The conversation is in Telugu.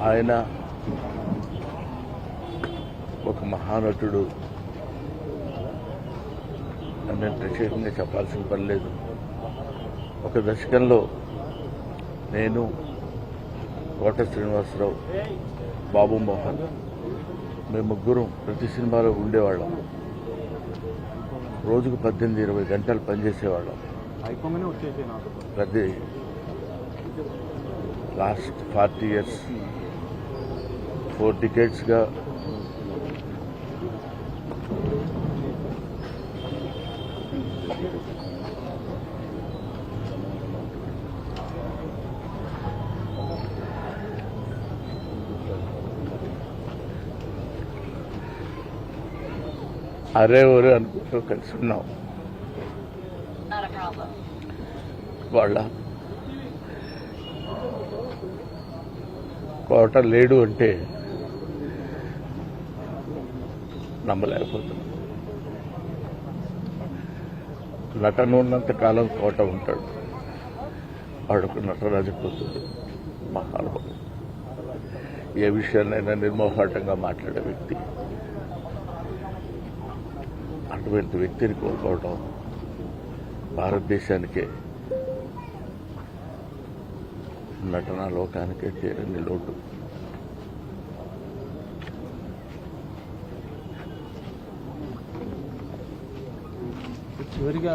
ఆయన ఒక మహానటుడు అని నేను ప్రత్యేకంగా చెప్పాల్సిన పని లేదు. ఒక దశకంలో నేను, కోట శ్రీనివాసరావు, బాబు మోహన్ మేము ముగ్గురం ప్రతి సినిమాలో ఉండేవాళ్ళం. రోజుకు 18-20 గంటలు పనిచేసేవాళ్ళం. ప్రతి లాస్ట్ 40 years 4 decades-గా అరే ఒరే అనుకుంటూ కలిసి ఉన్నాం. వాళ్ళ కోట లేడు అంటే నమ్మలేకపోతున్నాం. నటన ఉన్నంత కాలం కోట ఉంటాడు. వాడుకు నటరాజపోతుంది. మహానుభావుడు. ఏ విషయాన్నైనా నిర్మోహాటంగా మాట్లాడే వ్యక్తి. అటువంటి వ్యక్తిని కోల్పోవడం భారతదేశానికే, నటనా లోకానికే తీరని లోటు. చివరిగా